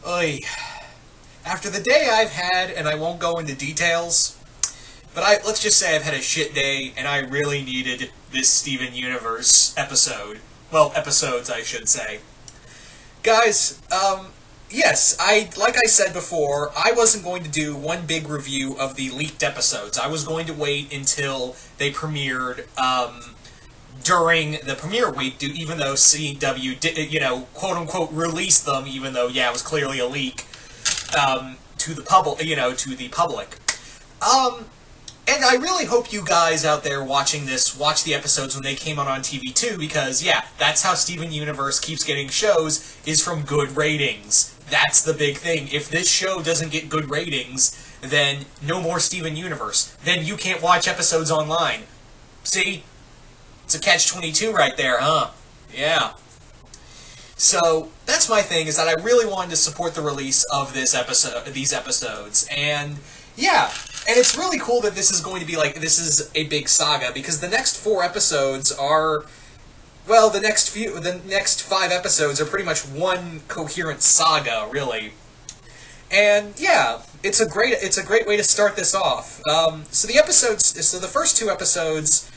Oy. After the day I've had, and I won't go into details, but let's just say I've had a shit day, and I really needed this Steven Universe episode. Well, episodes, I should say. Guys, yes, like I said before, I wasn't going to do one big review of the leaked episodes. I was going to wait until they premiered, during the premiere week, even though CW did, quote-unquote, release them, even though, yeah, it was clearly a leak, to the public, and I really hope you guys out there watching this watch the episodes when they came on TV too, because, yeah, that's how Steven Universe keeps getting shows, is from good ratings. That's the big thing. If this show doesn't get good ratings, then no more Steven Universe. Then you can't watch episodes online. See? It's a catch-22 right there, huh? Yeah. So, that's my thing, is that I really wanted to support the release of these episodes, and, yeah. And it's really cool that this is going to be this is a big saga, because the next 4 episodes are, well, the next 5 episodes are pretty much one coherent saga, really. And yeah, it's a great way to start this off. So the first 2 episodes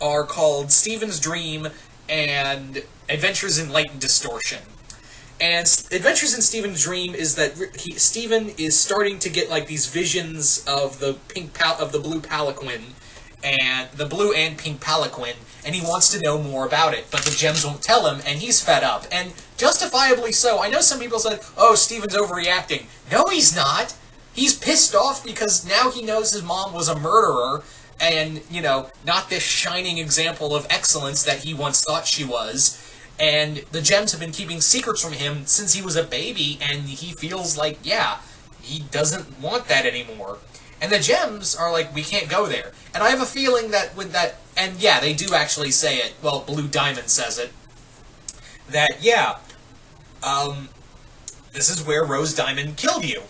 are called Steven's Dream and Adventures in Light and Distortion. And Adventures in Steven's Dream is that Steven is starting to get these visions of the blue palanquin, and the blue and pink palanquin, and he wants to know more about it, but the gems won't tell him, and he's fed up, and justifiably so. I know some people said, "Oh, Steven's overreacting." No, he's not. He's pissed off because now he knows his mom was a murderer, and not this shining example of excellence that he once thought she was. And the gems have been keeping secrets from him since he was a baby, and he feels like, yeah, he doesn't want that anymore. And the gems are like, we can't go there. And I have a feeling that with that, and yeah, they do actually say it, well, Blue Diamond says it, that, yeah, this is where Rose Diamond killed you.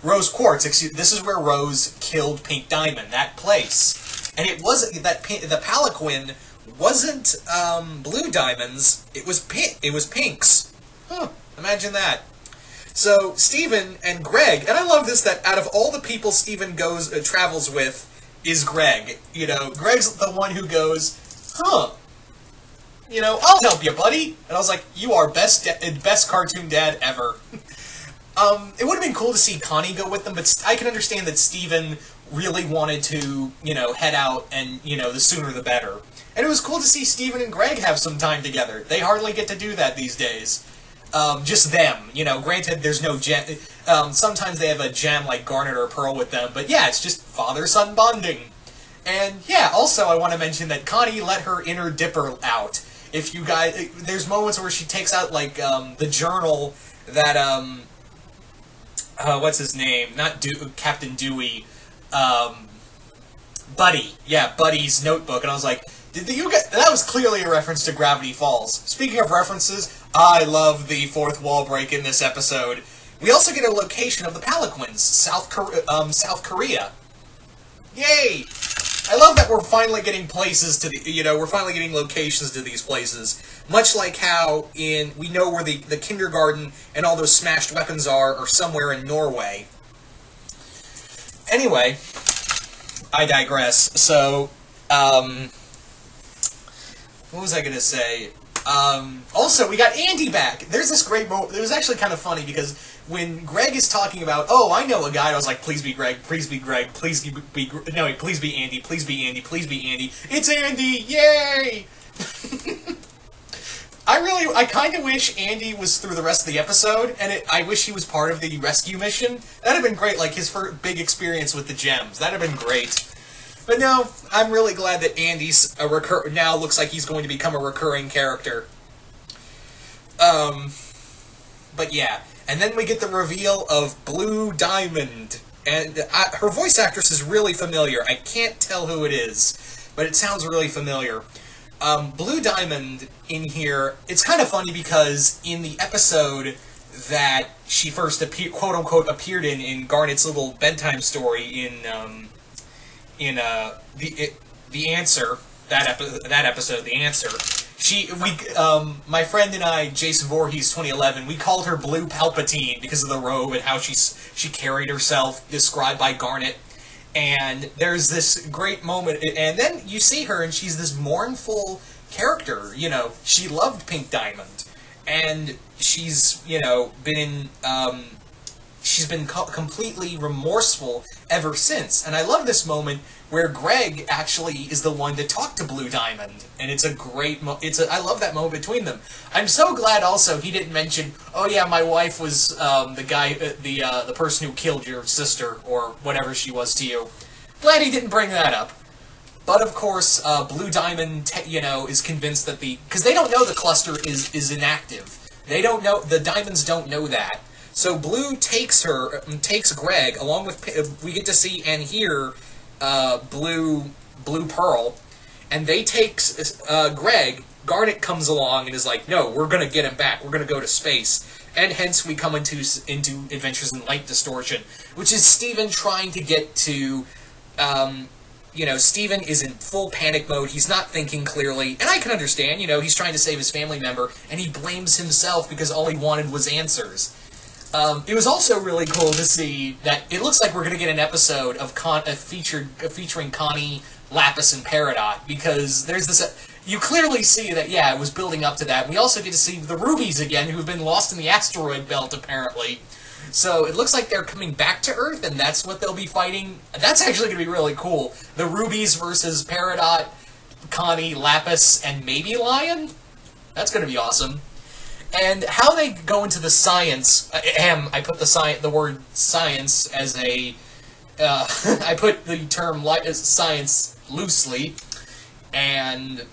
Rose Quartz, this is where Rose killed Pink Diamond, that place. And it wasn't, the palanquin wasn't Blue Diamond's, it was Pink's. Huh, imagine that. So, Steven and Greg, and I love this, that out of all the people Steven travels with, is Greg. Greg's the one who goes, huh, I'll help you, buddy. And I was like, you are best cartoon dad ever. It would have been cool to see Connie go with them, but I can understand that Steven really wanted to, head out, and, the sooner the better. And it was cool to see Steven and Greg have some time together. They hardly get to do that these days. Just them. Granted, there's no gem. Sometimes they have a gem like Garnet or Pearl with them, but yeah, it's just father-son bonding. And yeah, also I want to mention that Connie let her inner Dipper out. If you guys, there's moments where she takes out the journal that what's his name? Not Captain Dewey. Buddy. Yeah, Buddy's notebook, and I was like, that was clearly a reference to Gravity Falls. Speaking of references, I love the fourth wall break in this episode. We also get a location of the palanquins, South Korea. Yay! I love that we're finally getting places to we're finally getting locations to these places. Much like how we know where the kindergarten and all those smashed weapons are somewhere in Norway. Anyway, I digress. So, what was I going to say? Also, we got Andy back. There's this great moment. It was actually kind of funny because when Greg is talking about, oh, I know a guy, I was like, please be Greg, please be Greg, please be please be Andy, please be Andy, please be Andy. It's Andy! Yay! I kind of wish Andy was through the rest of the episode, and I wish he was part of the rescue mission. That'd have been great, his first big experience with the gems. That'd have been great. But no, I'm really glad that Andy's now looks like he's going to become a recurring character. But yeah. And then we get the reveal of Blue Diamond. And her voice actress is really familiar. I can't tell who it is, but it sounds really familiar. Blue Diamond in here, it's kind of funny because in the episode that she first quote-unquote appeared in Garnet's little bedtime story in The Answer, that episode, The Answer, My friend and I, Jason Voorhees, 2011, we called her Blue Palpatine because of the robe and how she carried herself, described by Garnet. And there's this great moment, and then you see her, and she's this mournful character. You know, she loved Pink Diamond, and she's, you know, she's been completely remorseful ever since. And I love this moment where Greg actually is the one to talk to Blue Diamond, and it's a great I love that moment between them. I'm so glad also he didn't mention, oh yeah, my wife was the person who killed your sister, or whatever she was to you. Glad he didn't bring that up. But of course, Blue Diamond, you know, is convinced that because they don't know the cluster is inactive. They don't know, the Diamonds don't know that. So Blue takes Greg, along with, we get to see and hear Blue Pearl, and they take Greg. Garnet comes along and is like, no, we're going to get him back. We're going to go to space. And hence we come into Adventures in Light Distortion, which is Steven trying to get to, you know, Steven is in full panic mode. He's not thinking clearly, and I can understand, you know, he's trying to save his family member, and he blames himself because all he wanted was answers. It was also really cool to see that it looks like we're going to get an episode of featuring Connie, Lapis, and Peridot, because there's this. You clearly see that, yeah, it was building up to that. We also get to see the Rubies again, who have been lost in the asteroid belt, apparently. So it looks like they're coming back to Earth, and that's what they'll be fighting. That's actually going to be really cool. The Rubies versus Peridot, Connie, Lapis, and maybe Lion? That's going to be awesome. And how they go into the science, I put the word science as a, I put the term science loosely, and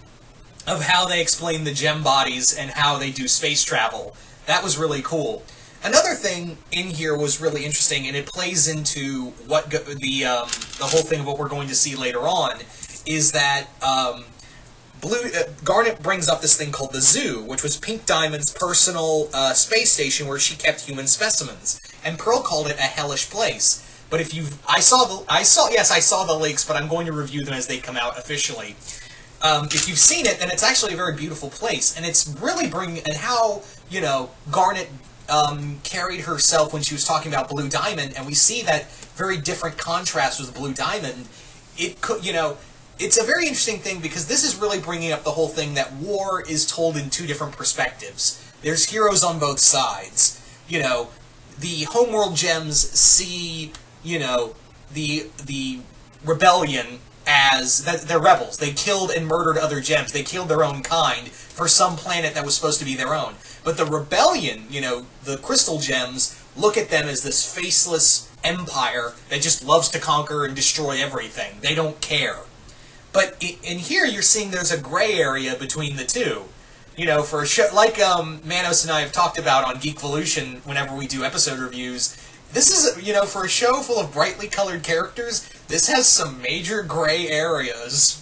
of how they explain the gem bodies and how they do space travel. That was really cool. Another thing in here was really interesting, and it plays into what the whole thing of what we're going to see later on, is that Garnet brings up this thing called the Zoo, which was Pink Diamond's personal space station where she kept human specimens, and Pearl called it a hellish place. But if I saw the leaks, but I'm going to review them as they come out officially. If you've seen it, then it's actually a very beautiful place, and it's really and how, you know, Garnet carried herself when she was talking about Blue Diamond, and we see that very different contrast with Blue Diamond. It could, you know, it's a very interesting thing because this is really bringing up the whole thing that war is told in two different perspectives. There's heroes on both sides. You know, the Homeworld gems see, you know, the rebellion as they're rebels. They killed and murdered other gems. They killed their own kind for some planet that was supposed to be their own. But the rebellion, you know, the crystal gems, look at them as this faceless empire that just loves to conquer and destroy everything. They don't care. But in here, you're seeing there's a gray area between the two. You know, for a show like Manos and I have talked about on Geekvolution whenever we do episode reviews. This is, you know, for a show full of brightly colored characters, this has some major gray areas.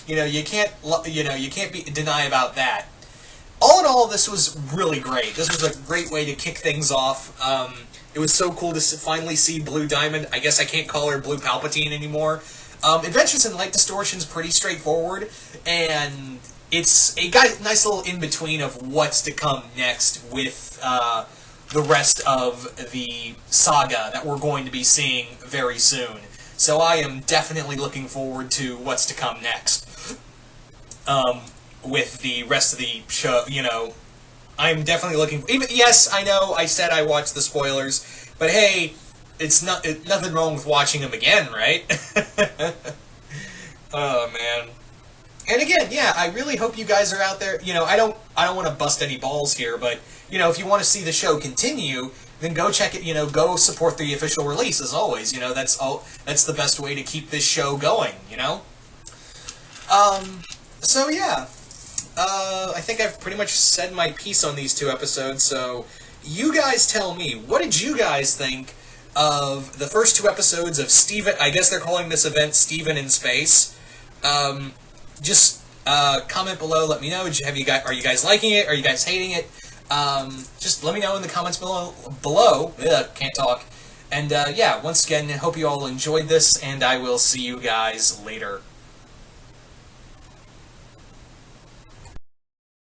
You know, you can't deny about that. All in all, this was really great. This was a great way to kick things off. It was so cool to finally see Blue Diamond. I guess I can't call her Blue Palpatine anymore. Adventures in Light Distortion is pretty straightforward, and it's a nice little in-between of what's to come next with the rest of the saga that we're going to be seeing very soon. So I am definitely looking forward to what's to come next. With the rest of the show, you know, I'm definitely looking. Yes, I know. I said I watched the spoilers, but hey, it's nothing wrong with watching them again, right? Oh man. And again, yeah, I really hope you guys are out there. You know, I don't want to bust any balls here, but you know, if you want to see the show continue, then go check it. You know, go support the official release as always. You know, that's the best way to keep this show going. You know. So yeah. I think I've pretty much said my piece on these two episodes, so you guys tell me, what did you guys think of the first two episodes of Steven? I guess they're calling this event Steven in Space. Just comment below, let me know. Are you guys liking it? Are you guys hating it? Just let me know in the comments below. Can't talk. And yeah, once again, I hope you all enjoyed this, and I will see you guys later.